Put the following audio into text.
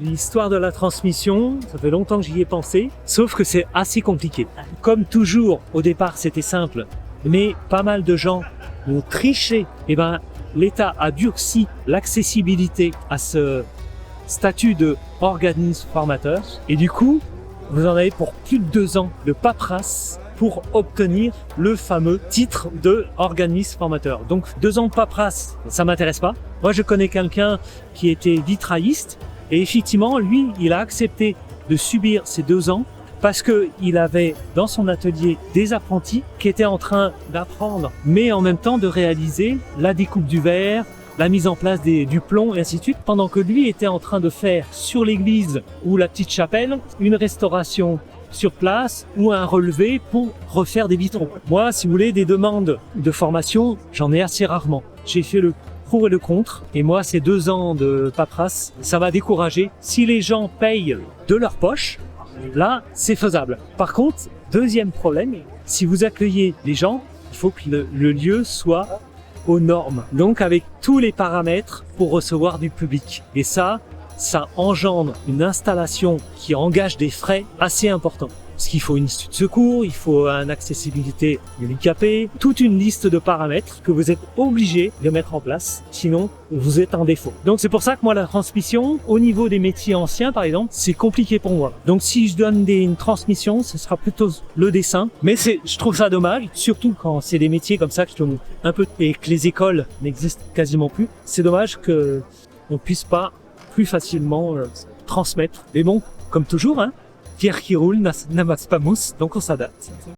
L'histoire de la transmission, ça fait longtemps que j'y ai pensé, sauf que c'est assez compliqué. Comme toujours, au départ c'était simple, mais pas mal de gens ont triché. Et l'État a durci l'accessibilité à ce statut de organisme formateur. Et du coup, vous en avez pour plus de 2 ans de paperasse pour obtenir le fameux titre de organisme formateur. Donc 2 ans de paperasse, ça m'intéresse pas. Moi je connais quelqu'un qui était vitrailliste et effectivement lui il a accepté de subir ces 2 ans parce que il avait dans son atelier des apprentis qui étaient en train d'apprendre mais en même temps de réaliser la découpe du verre, la mise en place du plomb et ainsi de suite, pendant que lui était en train de faire sur l'église ou la petite chapelle une restauration sur place ou un relevé pour refaire des vitraux. Moi, si vous voulez, des demandes de formation, j'en ai assez rarement. J'ai fait le pour et le contre, et moi, ces 2 ans de paperasse, ça m'a découragé. Si les gens payent de leur poche, là, c'est faisable. Par contre, deuxième problème, si vous accueillez les gens, il faut que le lieu soit aux normes. Donc, avec tous les paramètres pour recevoir du public. Et ça engendre une installation qui engage des frais assez importants. Parce qu'il faut une issue de secours, il faut une accessibilité handicapée, toute une liste de paramètres que vous êtes obligé de mettre en place, sinon vous êtes en défaut. Donc c'est pour ça que moi la transmission, au niveau des métiers anciens par exemple, c'est compliqué pour moi. Donc si je donne une transmission, ce sera plutôt le dessin. Mais je trouve ça dommage, surtout quand c'est des métiers comme ça qui sont un peu, et que les écoles n'existent quasiment plus. C'est dommage que on puisse pas plus facilement transmettre. Mais bon, comme toujours, pierre qui roule n'amasse pas mousse, donc on s'adapte.